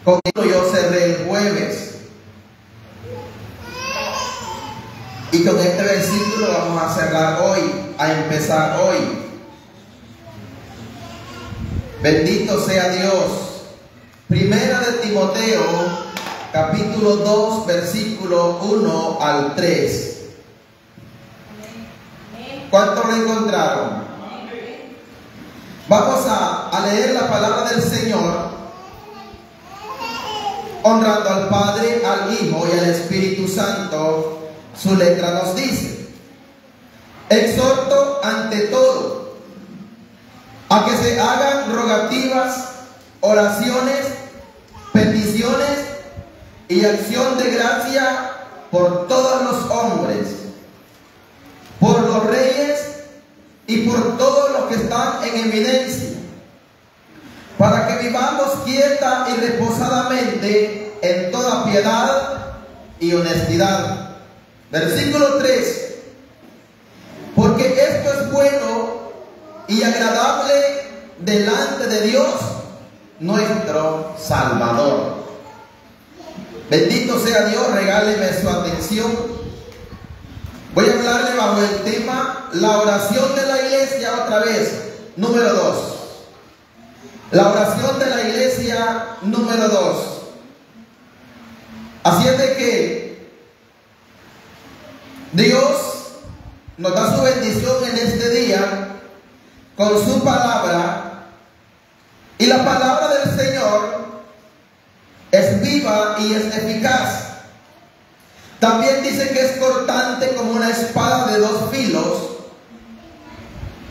Con esto yo cerré el jueves. Y con este versículo vamos a cerrar hoy, a empezar hoy. Bendito sea Dios. Primera de Timoteo, capítulo 2, versículo 1 al 3. ¿Cuántos lo encontraron? Vamos a leer la palabra del Señor, honrando al Padre, al Hijo y al Espíritu Santo. Su letra nos dice: exhorto ante todo a que se hagan rogativas, oraciones, peticiones y acción de gracia por todos los hombres, por los reyes y por todos los que están en eminencia, para que vivamos quieta y reposadamente en toda piedad y honestidad. Versículo 3. Porque esto es bueno y agradable delante de Dios, nuestro Salvador. Bendito sea Dios, regáleme su atención. Voy a hablarle bajo el tema la oración de la iglesia otra vez, número 2. La oración de la iglesia número 2. Así es de que Dios nos da su bendición en este día con su palabra, y la palabra del Señor es viva y es eficaz. También dice que es cortante como una espada de dos filos,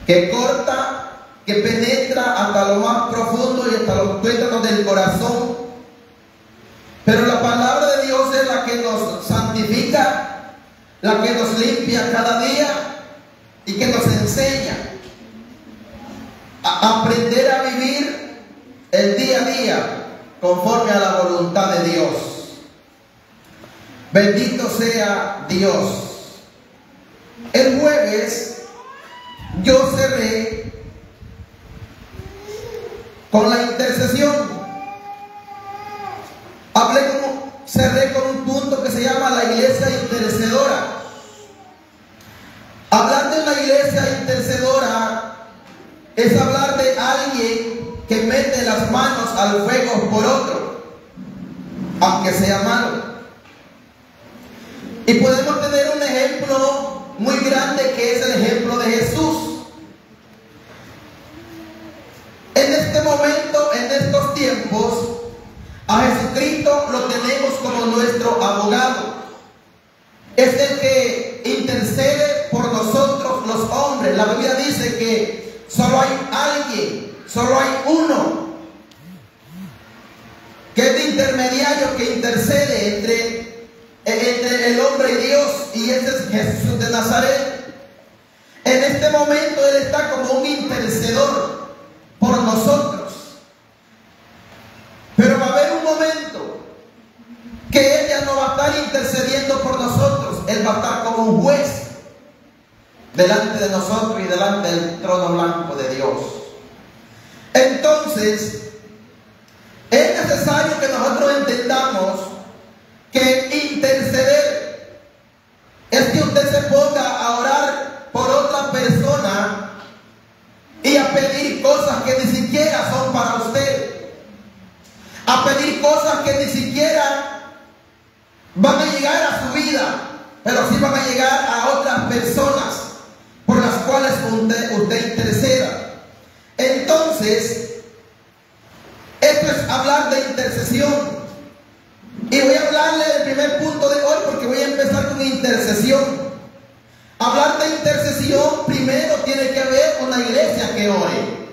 que corta, que penetra hasta lo más profundo y hasta los tuétanos del corazón. Pero la palabra de Dios es la que nos santifica, la que nos limpia cada día y que nos enseña a aprender a vivir el día a día conforme a la voluntad de Dios. Bendito sea Dios. El jueves yo cerré con la intercesión. Cerré con un punto que se llama la iglesia intercedora. Hablar de una iglesia intercedora es hablar de alguien que mete las manos al fuego por otro, aunque sea malo. Y podemos tener un ejemplo muy grande, que es el ejemplo de Jesús. En este momento, en estos tiempos, a Jesucristo lo tenemos como nuestro abogado. Es el que intercede por nosotros los hombres. La Biblia dice que solo hay alguien, solo hay uno, que es de intermediario, que intercede entre el hombre y Dios, y ese es Jesús de Nazaret. En este momento Él está como un intercedor por nosotros. Pero va a haber un momento que Él ya no va a estar intercediendo por nosotros. Él va a estar como un juez delante de nosotros y delante del trono blanco de Dios. Entonces, es necesario que nosotros entendamos que interceder es que usted se ponga a orar por otra persona y a pedir cosas que ni siquiera son para usted, a pedir cosas que ni siquiera van a llegar a su vida, pero sí van a llegar a otras personas por las cuales usted interceda. Entonces, esto es hablar de intercesión. Y voy a hablarle del primer punto de hoy, porque voy a empezar con intercesión. Hablar de intercesión, primero tiene que haber una iglesia que ore.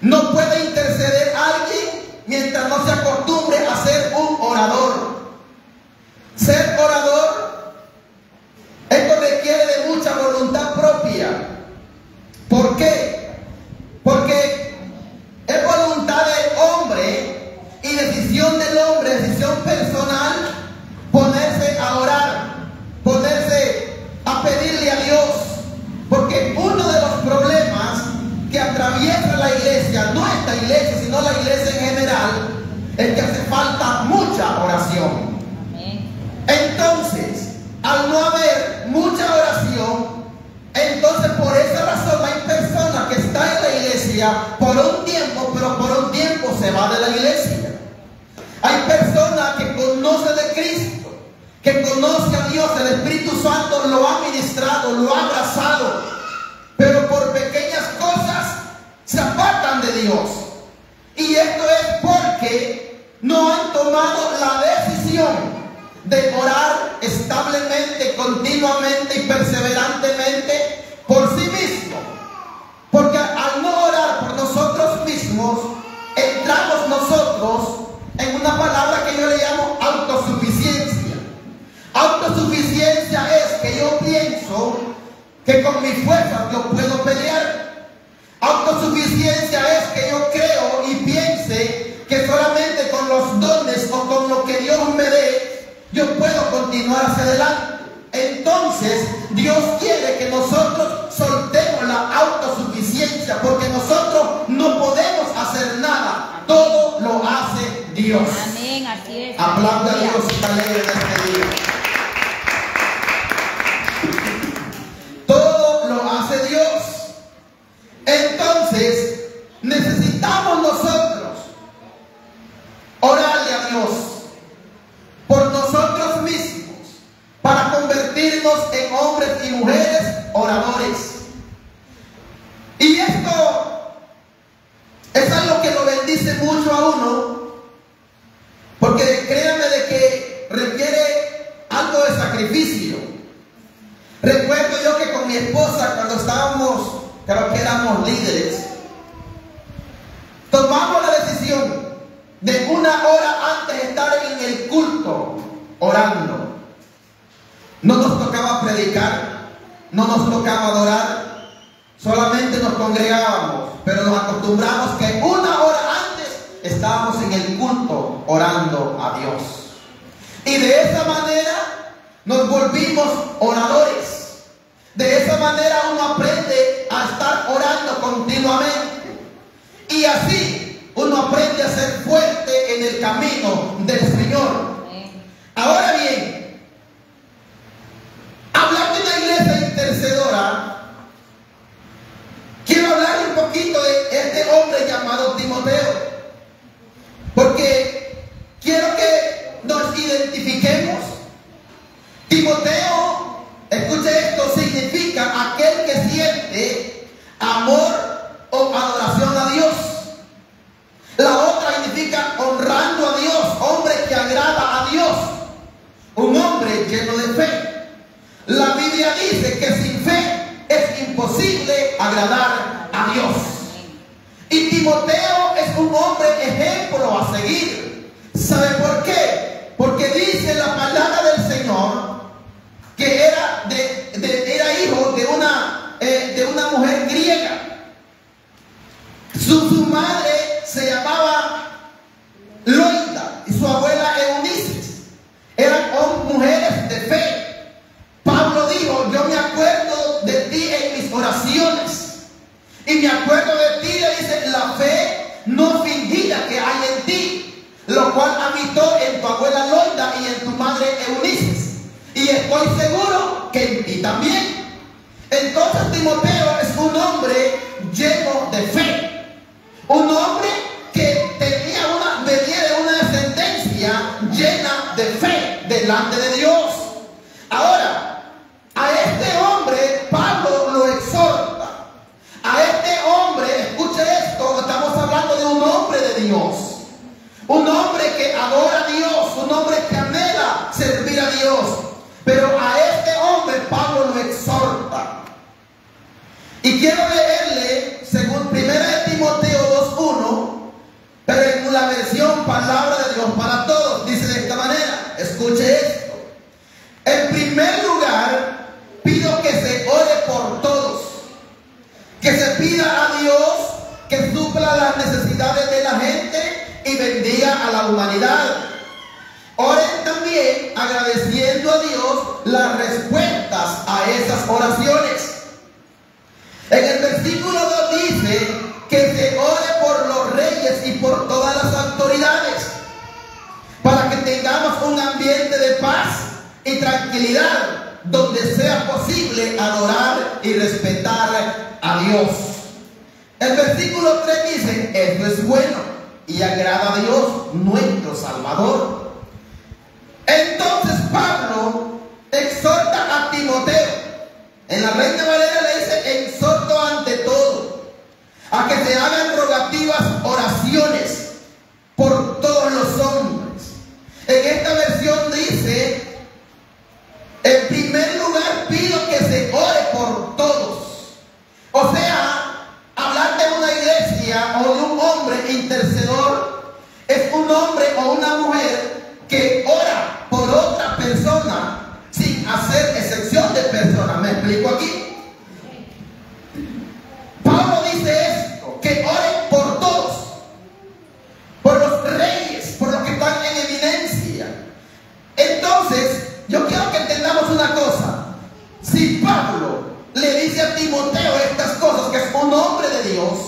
No puede interceder alguien mientras no se acostumbre a ser un orador. Ser orador, esto requiere de mucha voluntad propia. ¿Por qué? Porque es voluntad del hombre y decisión del hombre, decisión personal, ponerse a orar, ponerse a pedirle a Dios. Porque uno de los problemas que atraviesa la iglesia, nuestra iglesia, se va de la iglesia. Hay personas que conocen de Cristo, que conocen a Dios, el Espíritu Santo lo ha ministrado, lo ha abrazado, pero por pequeñas cosas se apartan de Dios. Y esto es porque no han tomado la decisión de orar establemente, continuamente y perseverantemente por sí mismos. Porque al no orar por nosotros mismos, entramos nosotros en una palabra que yo le llamo autosuficiencia. Autosuficiencia es que yo pienso que con mi fuerza yo puedo pelear. Autosuficiencia es que yo creo y piense que solamente con los dones o con lo que Dios me dé, yo puedo continuar hacia adelante. Entonces, Dios quiere que nosotros soltemos la autosuficiencia, porque nosotros no podemos hacer nada. Todo lo hace Dios. Amén, así es. Aplauda a Dios y alegre en este día. Todo lo hace Dios. Entonces, necesitamos nosotros orarle a Dios por nosotros mismos, para convertirnos en hombres y mujeres oradores. Y esto es algo que lo bendice mucho a uno, porque créanme de que requiere algo de sacrificio. Recuerdo yo que con mi esposa, cuando estábamos, creo que éramos líderes, tomamos la decisión de 1 hora antes de estar en el culto orando. No nos tocaba predicar, no nos tocaba adorar, solamente nos congregábamos, pero nos acostumbramos que 1 hora antes estábamos en el culto orando a Dios. Y de esa manera nos volvimos oradores. De esa manera uno aprende a estar orando continuamente. Y así uno aprende a ser fuerte en el camino del Señor. Ahora bien, hablando de una iglesia intercedora, quiero hablar un poquito de este hombre llamado Timoteo, porque quiero que nos identifiquemos. Timoteo, escuche esto, significa aquel que siente amor o adoración a Dios. La otra significa honrando a Dios, hombre que agrada a Dios, un hombre lleno de fe. La Biblia dice que sin fe es imposible agradar a Dios. Y Timoteo es un hombre ejemplo a seguir. ¿Sabe por qué? Porque dice la palabra del Señor que era hijo de una mujer griega. Su madre se llamaba Loida y su abuela Eunice. Eran mujeres de fe. Pablo dijo: yo me acuerdo de ti en mis oraciones, y me acuerdo de ti, le dice, la fe no fingida que hay en ti, lo cual habitó en tu abuela Loida y en tu madre Eunice, y estoy seguro que en ti también. Entonces Timoteo es un hombre lleno de fe, un hombre que venía de una descendencia llena de fe delante de Dios. Ahora, a este hombre Pablo lo exhorta. A este hombre, escuche esto, estamos hablando de un hombre de Dios, un hombre que adora a Dios, un hombre que anhela servir a Dios. Pero a este hombre Pablo lo exhorta. Y quiero leerle, según 1 Timoteo 2:1, pero en la versión Palabra de Dios para Todos, dice de esta manera. Escuche esto. En primer lugar, pido que se ore por todos, que se pida a Dios que supla las necesidades de la gente y bendiga a la humanidad. Oren también agradeciendo a Dios las respuestas a esas oraciones. En el versículo 2 dice que se ore por los reyes y por todas las autoridades, para que tengamos un ambiente de paz y tranquilidad, donde sea posible adorar y respetar a Dios. El versículo 3 dice: esto es bueno. y agrada a Dios, nuestro Salvador. Entonces Pablo exhorta a Timoteo. En la Reina Valera le dice: exhorto ante todo a que se hagan rogativas oraciones por todos los hombres. En esta versión dice: en primer lugar pido que se ore por todos. O sea, hablar de una iglesia o de un hombre intercedor es un hombre o una mujer que ora por otra persona sin hacer excepción de persona. ¿Me explico aquí? Pablo dice esto, que oren por todos, por los reyes, por los que están en eminencia. Entonces, yo quiero que entendamos una cosa. Si Pablo le dice a Timoteo estas cosas, que es un hombre de Dios,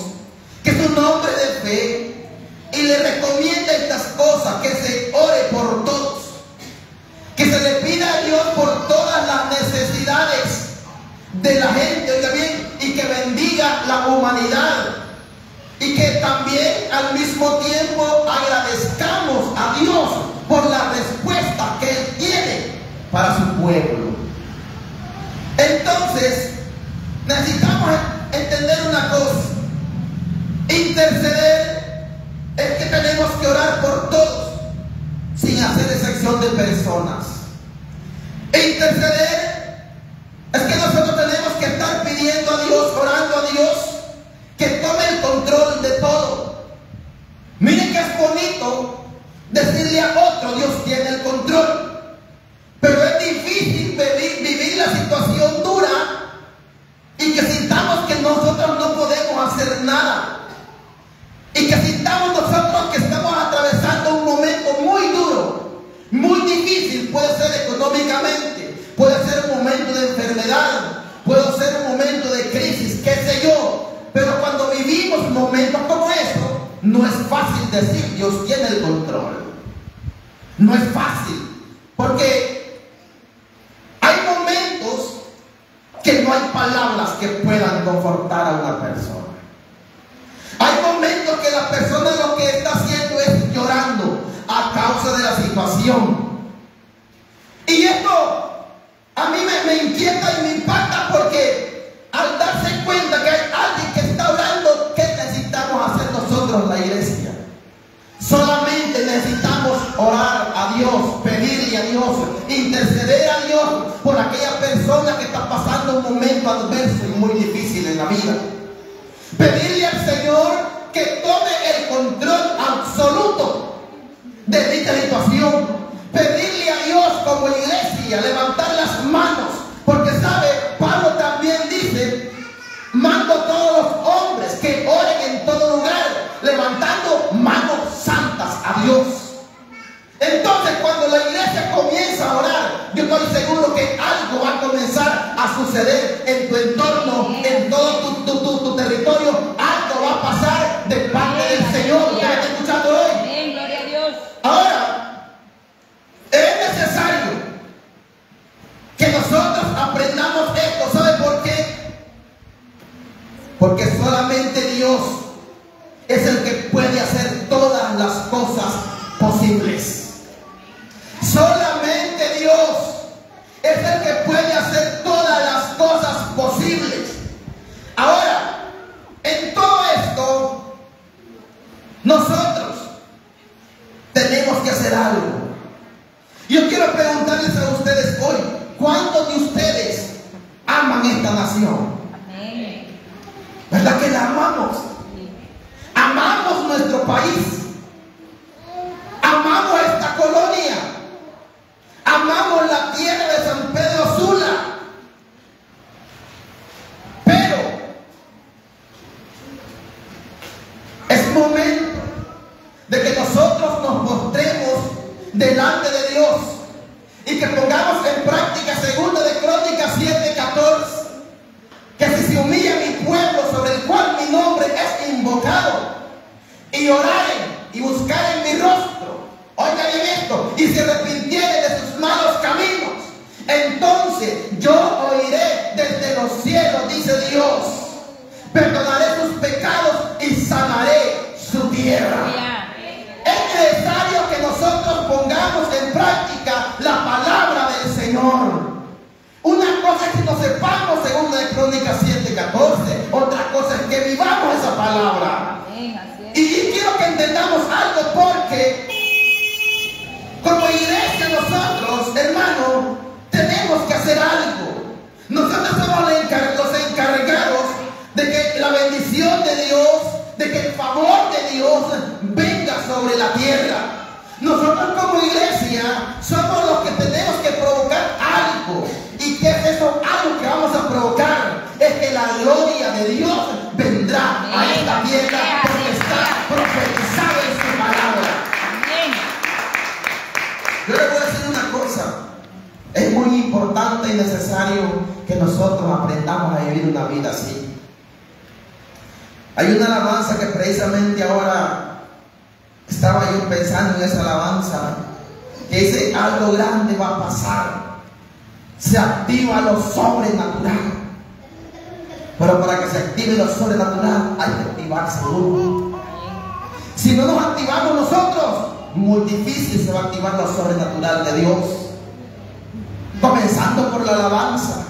que es un hombre de fe, y le recomienda estas cosas, que se ore por todos, que se le pida a Dios por todas las necesidades de la gente, oiga bien, y que bendiga la humanidad, y que también al mismo tiempo agradezcamos a Dios por la respuesta que Él tiene para su pueblo. Entonces, necesitamos entender una cosa: interceder es que tenemos que orar por todos sin hacer excepción de personas. Interceder es que nosotros tenemos que estar pidiendo a Dios, orando a Dios, que tome el control de todo. Miren que es bonito decirle a otro: Dios tiene el control. Pero es difícil vivir la situación dura y que sintamos que nosotros no podemos hacer nada. Y que sintamos nosotros que estamos atravesando un momento muy duro, muy difícil. Puede ser económicamente, puede ser un momento de enfermedad, puede ser un momento de crisis, qué sé yo. Pero cuando vivimos momentos como estos, no es fácil decir: Dios tiene el control. No es fácil, porque hay momentos que no hay palabras que puedan confortar a una persona. Hay momentos que la persona lo que está haciendo es llorando a causa de la situación. Y esto a mí me inquieta y me impacta, porque al darse cuenta que hay alguien que está orando, ¿qué necesitamos hacer nosotros, la iglesia? Solamente necesitamos orar a Dios, pedirle a Dios, interceder a Dios por aquella persona que está pasando un momento adverso y muy difícil en la vida. Pedirle al Señor que tome el control absoluto de dicha situación. Pedirle a Dios como iglesia, levantar las manos, porque sabe, Pablo también dice: mando a todos los hombres que oren en todo lugar, levantando manos santas a Dios. Entonces, cuando la iglesia comienza a orar, yo estoy seguro que algo va a comenzar a suceder en tu entorno, en todo tu territorio. Algo va a pasar de parte del Señor. ¿Usted me está escuchando hoy? Amén, gloria a Dios. Ahora, es necesario que nosotros aprendamos esto. ¿Sabe por qué? Porque solamente Dios es el que puede hacer todas las cosas posibles. Solamente Dios es el que puede hacer todas las cosas posibles. Ahora, en todo esto, nosotros tenemos que hacer algo. Yo quiero preguntarles a ustedes hoy: ¿cuántos de ustedes aman esta nación? Amén. ¿Verdad que la amamos? Amamos nuestro país. Amamos esta colonia. Amamos la tierra de San Pedro Sula. Pero es momento de que nosotros nos postremos delante de Dios y que pongamos en práctica 2 de Crónicas 7:14, que si se humilla mi pueblo, sobre el cual mi nombre es invocado, y oraren y buscaren mi rostro, oigan bien esto, y se arrepintieren de sus malos caminos, entonces yo oiré desde los cielos, dice Dios, perdonaré sus pecados y sanaré su tierra. Crónicas 7:14. Otra cosa es que vivamos esa palabra. Amén, así es. Y quiero que entendamos algo, porque como iglesia nosotros, hermano, tenemos que hacer algo. Nosotros somos los encargados de que la bendición de Dios, de que el favor de Dios venga sobre la tierra. Nosotros como iglesia somos los que tenemos que provocar algo. ¿Y qué es eso? Algo que vamos a provocar es que la gloria de Dios vendrá a esta tierra, porque está profetizado en su palabra. Yo le voy a decir una cosa. Es muy importante y necesario que nosotros aprendamos a vivir una vida así. Hay una alabanza que precisamente ahora estaba yo pensando en esa alabanza, que dice: algo grande va a pasar, se activa lo sobrenatural. Pero para que se active lo sobrenatural hay que activarse uno. Si no nos activamos nosotros, muy difícil se va a activar lo sobrenatural de Dios. Comenzando por la alabanza,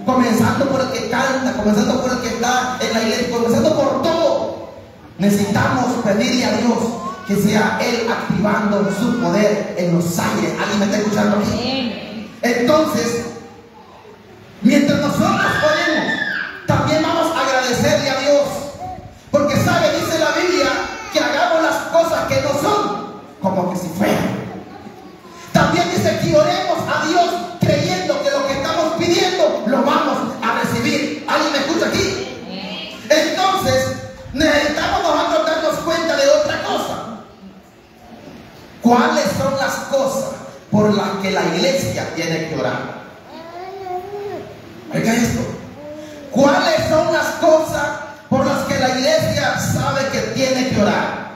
comenzando por el que canta, comenzando por el que está en la iglesia, comenzando por todo. Necesitamos pedirle a Dios que sea Él activando su poder en los aires. ¿Alguien me está escuchando aquí? Entonces, mientras nosotros podemos, también vamos a agradecerle a Dios, porque sabe, dice la Biblia, que hagamos las cosas que no son como que si fueran. También dice que oremos a Dios creyendo que lo que estamos pidiendo lo vamos a recibir. ¿Alguien me escucha aquí? Entonces necesitamos nosotros darnos cuenta de otra cosa. ¿Cuáles son las cosas por las que la iglesia tiene que orar? Oiga esto. ¿Cuáles son las cosas por las que la iglesia sabe que tiene que orar?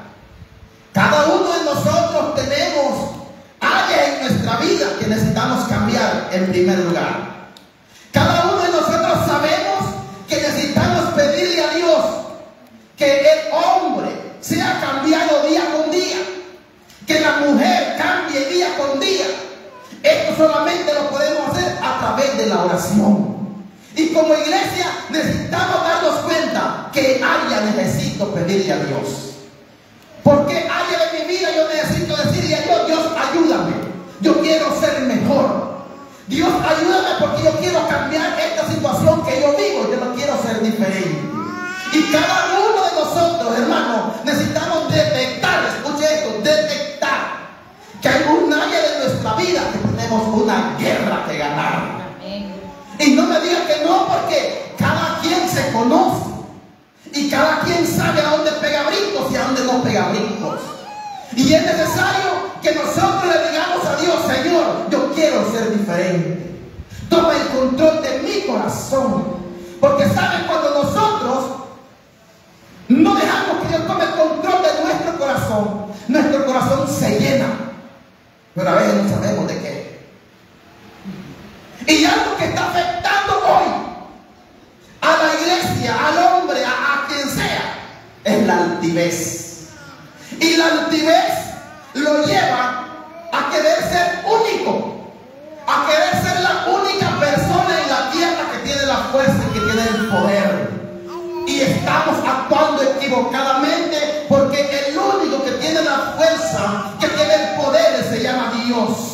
Cada uno de nosotros tenemos áreas en nuestra vida que necesitamos cambiar en primer lugar. Cada uno de nosotros sabemos que necesitamos pedirle a Dios que el hombre sea cambiado día con día, que la mujer cambie día con día. Esto solamente lo podemos hacer a través de la oración. Y como iglesia necesitamos darnos cuenta que área necesito pedirle a Dios. ¿Por qué área de mi vida yo necesito decirle a Dios: Dios, ayúdame, yo quiero ser mejor? Dios, ayúdame porque yo quiero cambiar esta situación que yo vivo, yo no quiero ser diferente. Y cada uno de nosotros, hermano, necesitamos detectar, escuche esto, detectar que hay un área de nuestra vida que tenemos una guerra que ganar. Y no me digan que no, porque cada quien se conoce y cada quien sabe a dónde pega brincos y a dónde no pega brincos. Y es necesario que nosotros le digamos a Dios: Señor, yo quiero ser diferente. Toma el control de mi corazón. Porque saben, cuando nosotros no dejamos que Dios tome el control de nuestro corazón se llena. Pero a veces no sabemos de qué. Y algo que está afectando hoy a la iglesia, al hombre, a quien sea, es la altivez. Y la altivez lo lleva a querer ser único, a querer ser la única persona en la tierra que tiene la fuerza y que tiene el poder. Y estamos actuando equivocadamente, porque el único que tiene la fuerza, que tiene el poder, se llama Dios.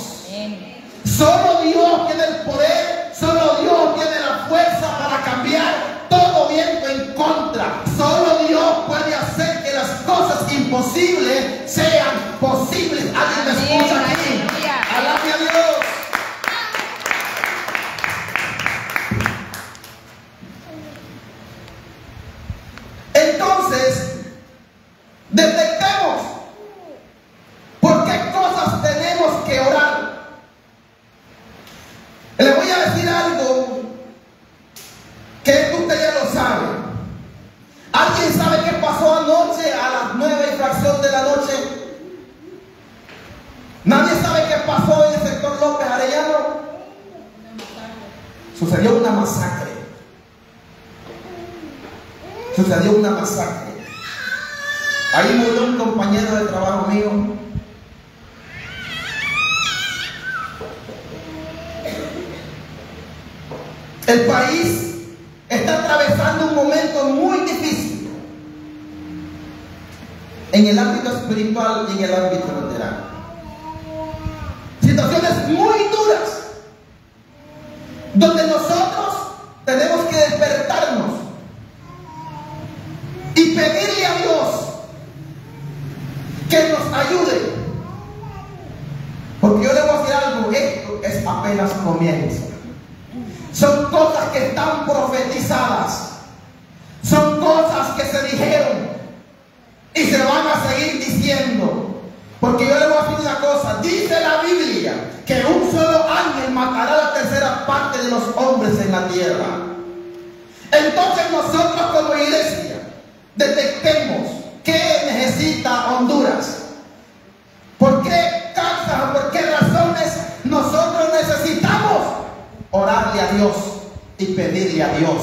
Solo Dios tiene el poder, solo Dios tiene la fuerza para cambiar todo viento en contra. Solo Dios puede hacer que las cosas imposibles sean posibles. ¿Alguien me escucha aquí? ¡Alabe a Dios! Entonces, detectemos por qué cosas tenemos que orar. Le voy a decir algo que usted ya lo sabe. ¿Alguien sabe qué pasó anoche a las 9 y fracción de la noche? ¿Nadie sabe qué pasó en el sector López Arellano? Sucedió una masacre. Sucedió una masacre. Ahí murió un compañero de trabajo mío. El país está atravesando un momento muy difícil en el ámbito espiritual y en el ámbito lateral. Situaciones muy duras donde nosotros tenemos que despertarnos y pedirle a Dios que nos ayude. Porque yo le voy a decir algo, esto es apenas comienzo. Son cosas que están profetizadas, son cosas que se dijeron y se van a seguir diciendo. Porque yo le voy a decir una cosa, dice la Biblia que un solo ángel matará la tercera parte de los hombres en la tierra. Entonces nosotros como iglesia detectemos qué necesita Honduras, por qué causas, por qué razones nosotros necesitamos orarle a Dios y pedirle a Dios.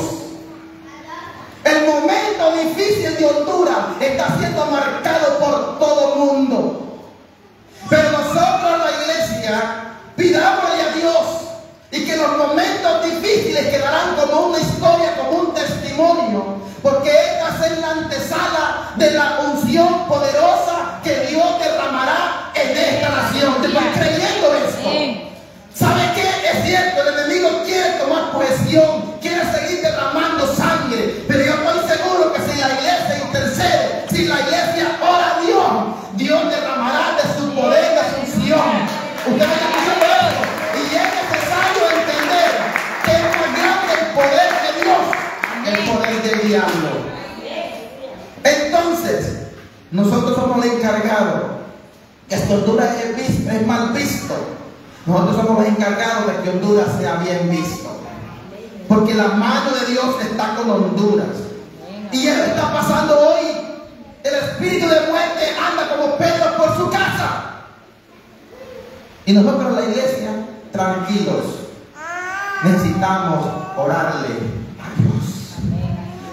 El momento difícil de Honduras está siendo marcado por todo el mundo. Pero nosotros, la iglesia, pidámosle a Dios y que los momentos difíciles quedarán como una historia, como un testimonio, porque esta es la antesala de la unción poderosa que Dios derramará en esta nación. ¿Te estás creyendo esto? ¿Sabe qué? Es cierto, el enemigo quiere tomar posesión, quiere seguir derramando sangre, pero yo estoy seguro que si la iglesia intercede, si la iglesia ora a Dios, Dios derramará de su poder, de su unción. Usted me está escuchando eso. Y es necesario entender que es más grande el poder de Dios que el poder del diablo. Entonces, nosotros somos los encargados. Esta Honduras es mal visto. Nosotros somos los encargados de que Honduras sea bien visto. Porque la mano de Dios está con Honduras. Y eso está pasando hoy. El espíritu de muerte anda como Pedro por su casa. Y nosotros, la iglesia, tranquilos, necesitamos orarle a Dios.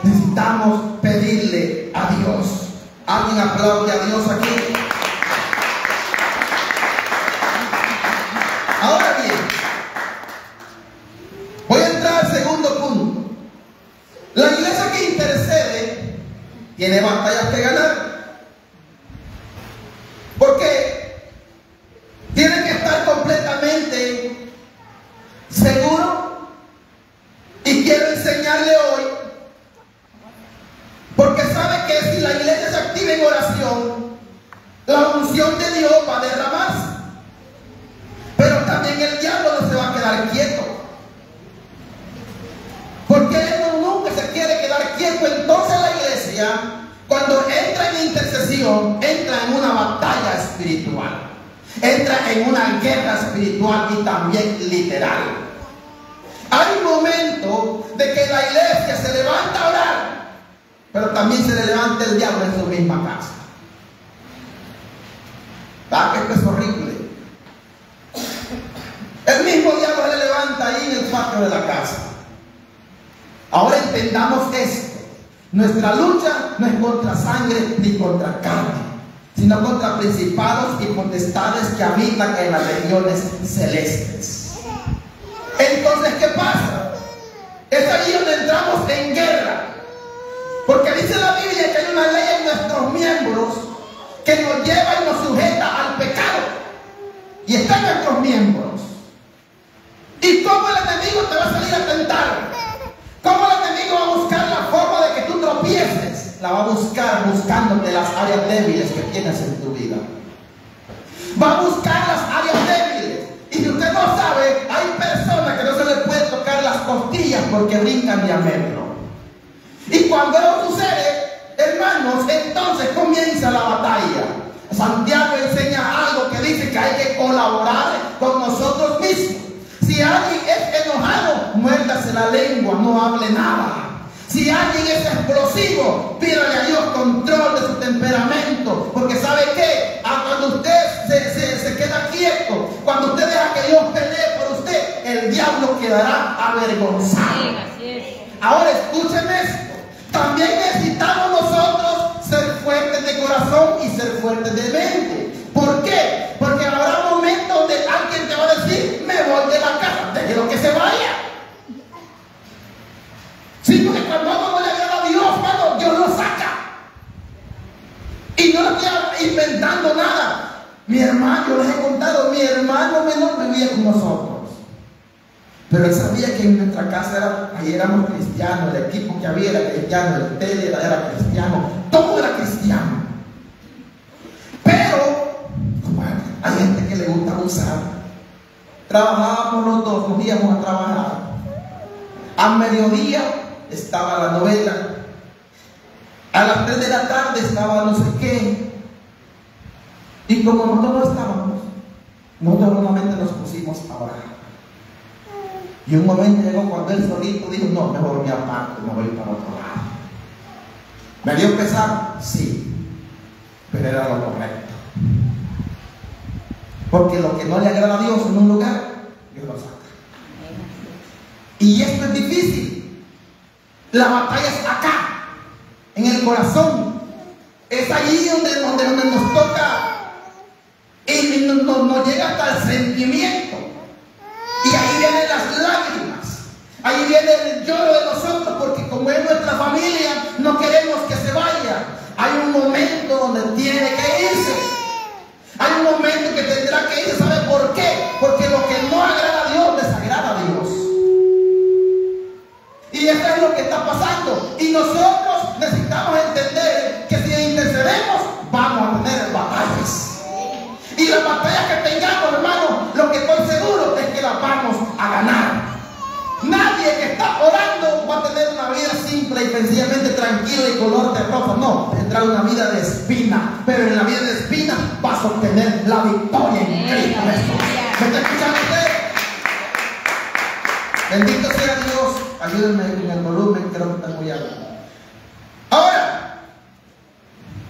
Necesitamos pedirle a Dios. ¿Alguien aplaude a Dios aquí? Ahora bien, voy a entrar al segundo punto. La iglesia que intercede tiene batallas que ganar. Porque tiene que estar completamente seguro. Y quiero enseñarle hoy, porque sabe que si la iglesia se activa en oración, la unción de Dios va a derramarse. Pero también el diablo no se va a quedar quieto. Porque él nunca se quiere quedar quieto. Entonces la iglesia, cuando entra en intercesión, entra en una batalla espiritual. Entra en una guerra espiritual y también literal. Hay un momento de que la iglesia se levanta a orar, pero también se le levanta el diablo en su misma casa. ¿Verdad que esto es horrible? El mismo diablo se le levanta ahí en el patio de la casa. Ahora entendamos esto. Nuestra lucha no es contra sangre ni contra carne, sino contra principados y potestades que habitan en las regiones celestes. Entonces, ¿qué pasa? Es ahí donde entramos en guerra. Porque dice la Biblia que hay una ley en nuestros miembros que nos lleva y nos sujeta al pecado. Y está en nuestros miembros. ¿Y cómo el enemigo te va a salir a tentar? ¿Cómo el enemigo va a buscar la forma de que tú tropieces? La va a buscar buscándote las áreas débiles que tienes en tu vida. Va a buscar las áreas débiles. Y si usted no sabe, hay personas que no se les puede tocar las costillas porque brincan de a metro. Y cuando eso sucede, hermanos, entonces comienza la batalla. Santiago enseña algo que dice que hay que colaborar con nosotros mismos. Si alguien es enojado, muérdase la lengua, no hable nada. Si alguien es explosivo, pídale a Dios control de su temperamento. Porque ¿sabe qué? Cuando usted se queda quieto, cuando usted deja que Dios pelee por usted, el diablo quedará avergonzado. Ahora escúcheme esto. También necesitamos nosotros ser fuertes de corazón y ser fuertes de mente. ¿Por qué? Porque habrá momentos donde alguien te va a decir, me voy de la casa, déjelo que se vaya. Si no Mi hermano, yo les he contado, mi hermano menor vivía con nosotros. Pero él sabía que en nuestra casa ahí éramos cristianos, el equipo que había era cristiano, el tele era cristiano, todo era cristiano. Pero, bueno, hay gente que le gusta abusar. Trabajábamos los dos, nos íbamos a trabajar. A mediodía estaba la novela. A las 3 de la tarde estaba no sé qué. Y como nosotros no estábamos, nosotros normalmente nos pusimos a orar. Y un momento llegó cuando él solito dijo, no, mejor me aparto, me voy para otro lado. ¿Me dio pesar? Sí, pero era lo correcto. Porque lo que no le agrada a Dios en un lugar, Dios lo saca. Y esto es difícil. La batalla es acá, en el corazón. Es allí donde nos toca y nos llega hasta el sentimiento. Y ahí vienen las lágrimas, ahí viene el lloro de nosotros, porque como es nuestra familia, no queremos que se vaya. Hay un momento donde tiene que irse. Hay un momento que tendrá que irse. ¿Sabe por qué? Porque lo que no agrada a Dios, desagrada a Dios. Y eso es lo que está pasando. Y nosotros necesitamos entender que si intercedemos, vamos a tener batallas. Y las batallas que tengamos, hermano, lo que estoy seguro es que las vamos a ganar. Nadie que está orando va a tener una vida simple y sencillamente tranquila y color de rosa. No, tendrá una vida de espina. Pero en la vida de espina vas a obtener la victoria en Cristo Jesús. ¿Me está escuchando usted? Bendito sea Dios. Ayúdenme en el volumen, creo que está muy alto. Ahora,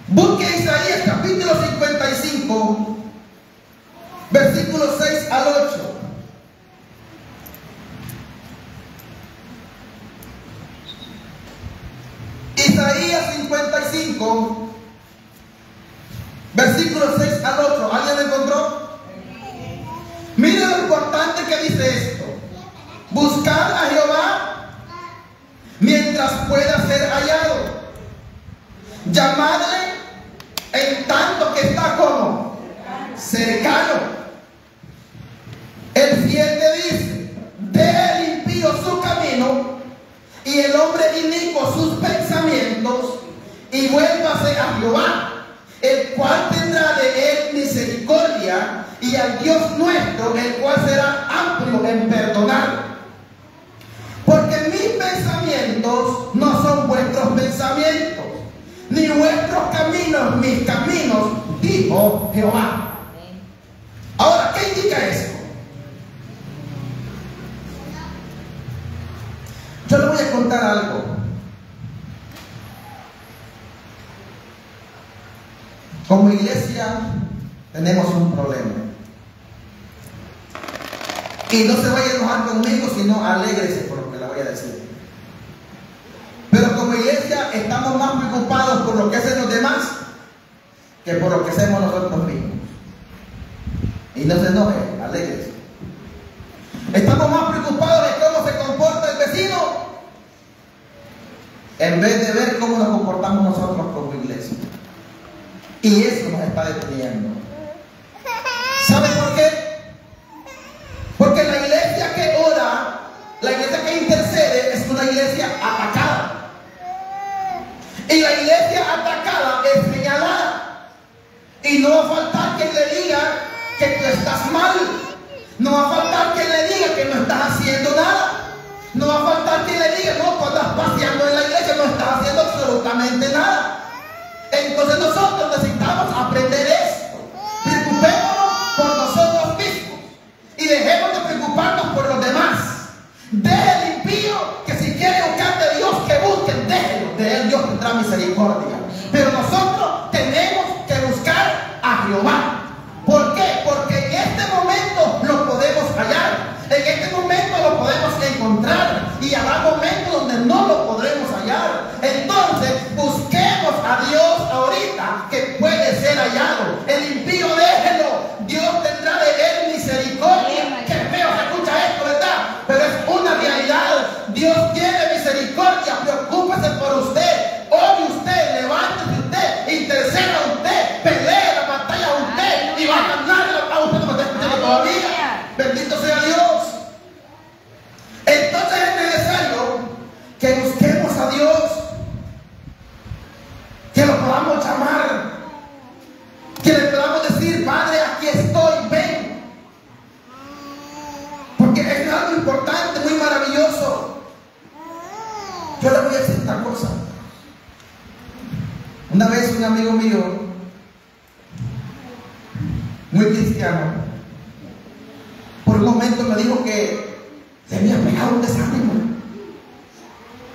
busque Isaías capítulo 55. Versículos 6 al 8. Isaías 55, versículos 6 al 8. ¿Alguien lo encontró? Mire lo importante que dice esto. Buscad a Jehová mientras pueda ser hallado. Llamadle en tanto que está como cercano. El 7 dice: deje el impío su camino y el hombre inicuo sus pensamientos, y vuélvase a Jehová, el cual tendrá de él misericordia, y al Dios nuestro, el cual será amplio en perdonar. Porque mis pensamientos no son vuestros pensamientos, ni vuestros caminos mis caminos, dijo Jehová. Ahora, ¿qué indica esto? Yo le voy a contar algo. Como iglesia tenemos un problema. Y no se vaya a enojar conmigo, sino alégrese por lo que le voy a decir. Pero como iglesia estamos más preocupados por lo que hacen los demás que por lo que hacemos nosotros mismos. Y no se enoje, alégrese. Estamos más preocupados de cómo se comporta el vecino en vez de ver cómo nos comportamos nosotros como iglesia. Y eso nos está deteniendo. ¿Sabe por qué? Porque la iglesia que ora, la iglesia que intercede, es una iglesia atacada. Y la iglesia atacada es señalada. Y no va a faltar quien le diga que tú estás mal. No va a faltar quien le diga que no estás haciendo nada. No va a faltar quien le diga, no, cuando estás paseando en la iglesia no estás haciendo absolutamente nada. Entonces nosotros necesitamos aprender esto. Preocupémonos por nosotros mismos y dejemos de preocuparnos por los demás. Deje el impío que si quiere buscar de Dios, que busquen, déjelo. De él Dios tendrá misericordia. Pero nosotros tenemos que buscar a Jehová. ¿Por qué? Porque en este momento lo podemos hallar. En este momento lo podemos encontrar. Y habrá momentos donde no lo podremos hallar. Entonces busquemos a Dios ahorita, que puede ser hallado. y va a ganar. A usted no me está escuchando todavía. Bendito sea Dios. Entonces es necesario que busquemos a Dios, que lo podamos llamar, que le podamos decir: Padre, aquí estoy, ven. Porque es algo importante, muy maravilloso. Yo le voy a decir esta cosa. Una vez un amigo mío, muy cristiano, por un momento me dijo que le había pegado un desánimo.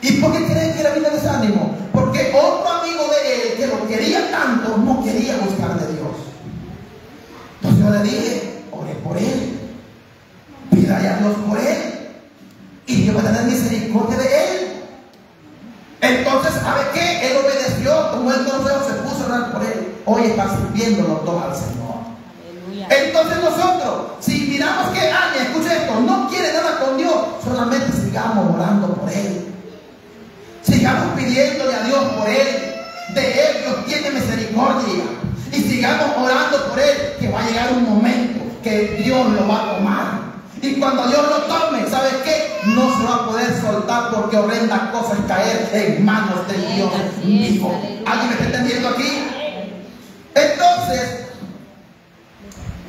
¿Y por qué creen que le vino desánimo? Porque otro amigo de él, que lo quería tanto, no quería buscar de Dios. Entonces yo le dije: ore por él, pídale a Dios por él, y Dios va a tener misericordia de él. Entonces, ¿sabe qué? Él obedeció, tomó el consejo, se puso a orar por él. Hoy está sirviendo los dos al Señor. Aleluya. Entonces nosotros, si miramos que alguien, escuche esto, no quiere nada con Dios, solamente sigamos orando por él. Sigamos pidiéndole a Dios por él. De él Dios tiene misericordia. Y sigamos orando por él, que va a llegar un momento que Dios lo va a tomar. Y cuando Dios lo tome, ¿sabes qué? No se va a poder soltar, porque horrenda cosa es caer en manos de Dios vivo. ¿Alguien me está entendiendo aquí? Entonces,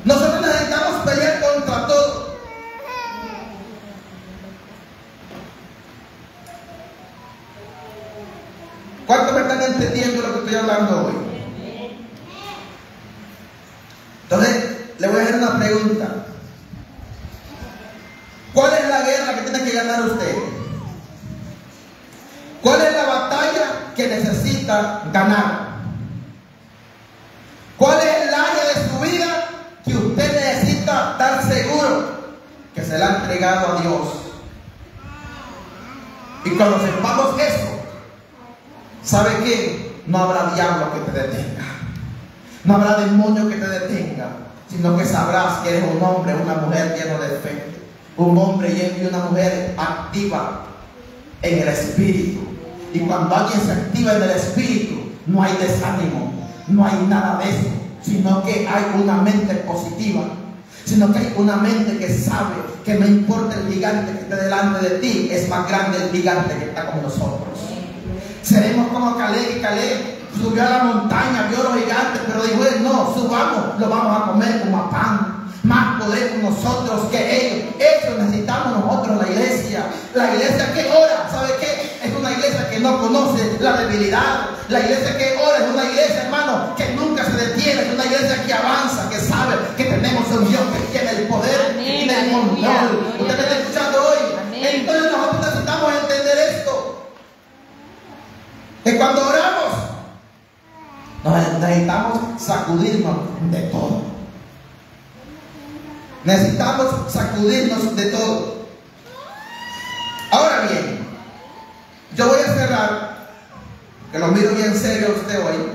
nosotros necesitamos pelear contra todo. ¿Cuántos me están entendiendo lo que estoy hablando hoy? Entonces, le voy a hacer una pregunta. ¿Cuál es la guerra que tiene que ganar usted? ¿Cuál es la batalla que necesita ganar? ¿Cuál es el área de su vida que usted necesita estar seguro que se la ha entregado a Dios? Y cuando sepamos eso, ¿sabe qué? No habrá diablo que te detenga, no habrá demonio que te detenga, sino que sabrás que eres un hombre, una mujer lleno de fe, un hombre y una mujer activa en el espíritu. Y cuando alguien se activa en el espíritu, no hay desánimo, no hay nada de eso, sino que hay una mente positiva, sino que hay una mente que sabe que no importa el gigante que esté delante de ti, es más grande el gigante que está con nosotros. Seremos como Caleb, y Caleb subió a la montaña, vio los gigantes, pero dijo él: no, subamos, lo vamos a comer como a pan. Más poder con nosotros que ellos. Eso necesitamos nosotros, la iglesia. La iglesia que ora, ¿sabe qué? Es una iglesia que no conoce la debilidad. La iglesia que ora es una iglesia, hermano, que nunca se detiene. Es una iglesia que avanza, que sabe que tenemos un Dios que tiene el poder, que tiene el control. Usted me está escuchando hoy. Amén. Entonces nosotros necesitamos entender esto, que cuando oramos necesitamos sacudirnos de todo. Necesitamos sacudirnos de todo. Ahora bien, yo voy a cerrar, que lo miro bien serio a usted hoy.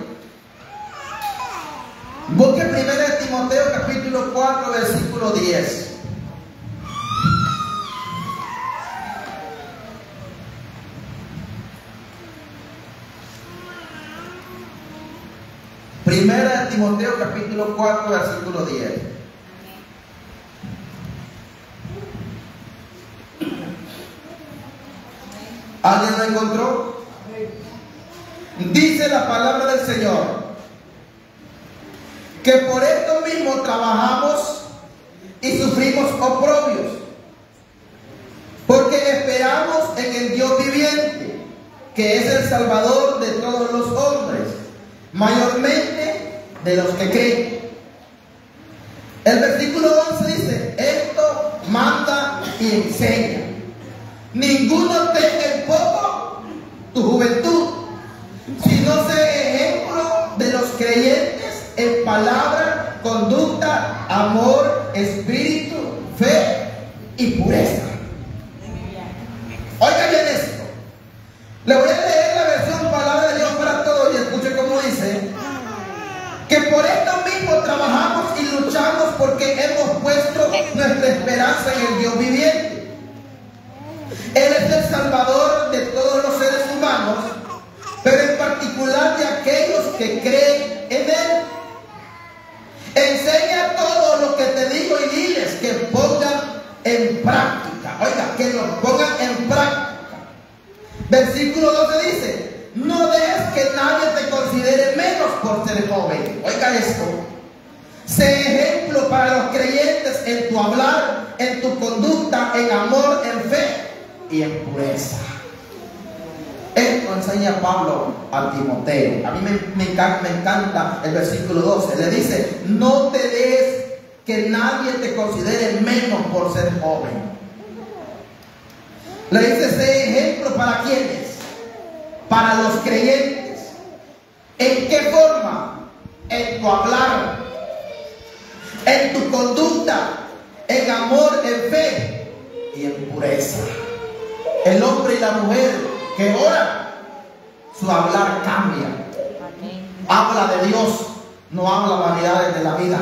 Busque 1 Timoteo capítulo 4 versículo 10. Primera de Timoteo capítulo 4 versículo 10. ¿Alguien lo encontró? Dice la palabra del Señor que por esto mismo trabajamos y sufrimos oprobios, porque esperamos en el Dios viviente, que es el Salvador de todos los hombres, mayormente de los que creen. El versículo 11 dice: esto manda y enseña. Ninguno tenga en poco tu juventud, sino sé ejemplo de los creyentes en palabra, conducta, amor, espíritu, fe y pureza. Oiga bien esto. Le voy a leer la versión Palabra de Dios para Todos y escuche cómo dice: que por esto mismo trabajamos y luchamos, porque hemos puesto nuestra esperanza en el Dios viviente. Él es el Salvador de todos los seres humanos, pero en particular de aquellos que creen en Él. Enseña versículo 12 dice: no dejes que nadie te considere menos por ser joven. Oiga esto. Sé ejemplo para los creyentes en tu hablar, en tu conducta, en amor, en fe y en pureza. Esto enseña Pablo a Timoteo. A mí me encanta el versículo 12. Le dice: no te dejes que nadie te considere menos por ser joven. Le dice: sé ejemplo para quienes, para los creyentes. ¿En qué forma? En tu hablar, en tu conducta, en amor, en fe y en pureza. El hombre y la mujer que ora, su hablar cambia. Habla de Dios, no habla vanidades de la vida.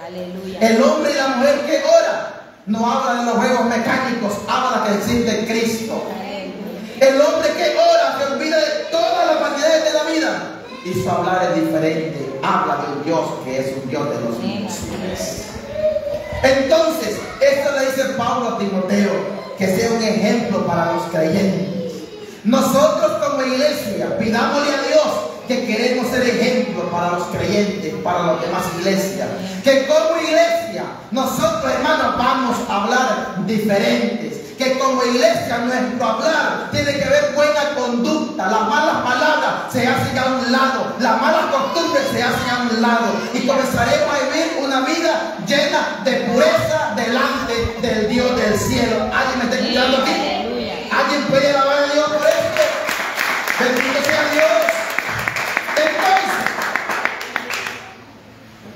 Aleluya. El hombre y la mujer que ora no habla de los juegos mecánicos, habla que existe Cristo. Aleluya. El hombre que ora se olvida de todas las vanidades de la vida y su hablar es diferente. Habla de un Dios que es un Dios de los imposibles. Entonces, esto le dice Pablo a Timoteo, que sea un ejemplo para los creyentes. Nosotros como iglesia, pidámosle a Dios que queremos ser ejemplo para los creyentes, para las demás iglesias. Que como iglesia, nosotros, hermanos, vamos a hablar diferentes. Que como iglesia nuestro hablar tiene que ver buena conducta. Las malas palabras se hacen a un lado, las malas costumbres se hacen a un lado, y comenzaremos a vivir una vida llena de pureza delante del Dios del cielo. ¿Alguien me está escuchando aquí? ¿Alguien puede alabar a Dios por esto? Bendito sea Dios. Entonces,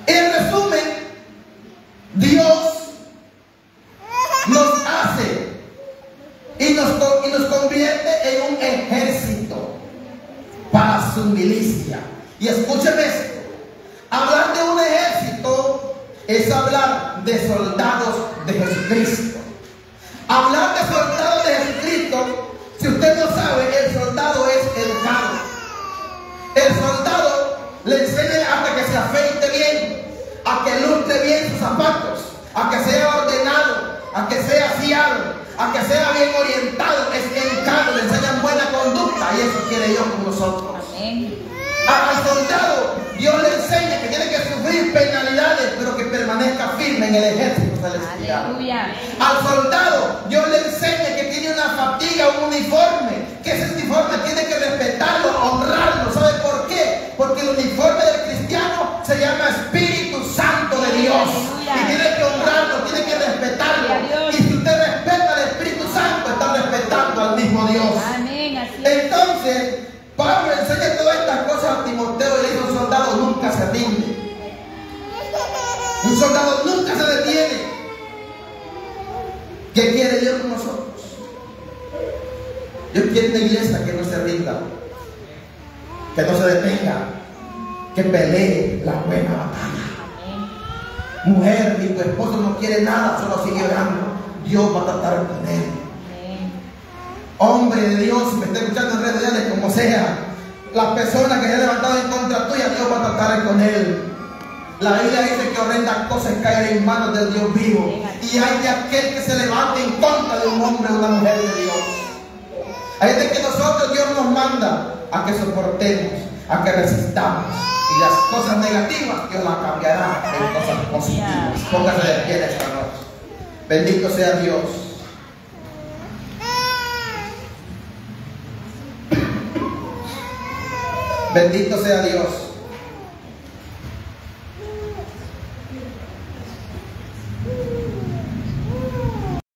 en resumen, Dios nos hace y nos convierte en un ejército para su milicia. Y escúcheme esto: hablar de un ejército es hablar de soldados de Jesucristo. Hablar de soldados de Jesucristo, si usted no sabe, el soldado es educado. El soldado le enseña hasta que se afeite bien, a que lustre bien sus zapatos, a que sea ordenado, a que sea aseado, a que sea bien orientado. Es educado, le enseñan buena conducta, y eso quiere Dios con nosotros. Amén. Al soldado Dios le enseña que tiene que sufrir penalidades, pero que permanezca firme en el ejército celestial. Aleluya. Al soldado Dios le enseña que tiene una fatiga, un uniforme, que ese uniforme tiene que respetarlo, honrarlo. ¿Sabe por qué? Porque el uniforme del cristiano se llama Espíritu Santo de Dios. Y tiene que honrarlo, tiene que respetarlo. Y si usted respeta al Espíritu Santo, está respetando al mismo Dios. Amén. Así es. Entonces, Pablo enseña todas estas cosas a Timoteo y le dice: un soldado nunca se rinde. Un soldado nunca se detiene. ¿Qué quiere Dios con nosotros? Dios quiere una iglesia que no se rinda, que no se detenga, que pelee la buena batalla. Mujer, ni tu esposo no quiere nada, solo sigue orando. Dios va a tratar con él. Hombre de Dios, si me está escuchando en redes sociales, como sea, las personas que se han levantado en contra tuya, Dios va a tratar con él. La Biblia dice que horrendas cosas caen en manos del Dios vivo, y hay de aquel que se levante en contra de un hombre o una mujer de Dios. Hay de que nosotros, Dios nos manda a que soportemos, a que resistamos, y las cosas negativas Dios las cambiará en cosas positivas. Póngase de pie esta noche. Bendito sea Dios. Bendito sea Dios.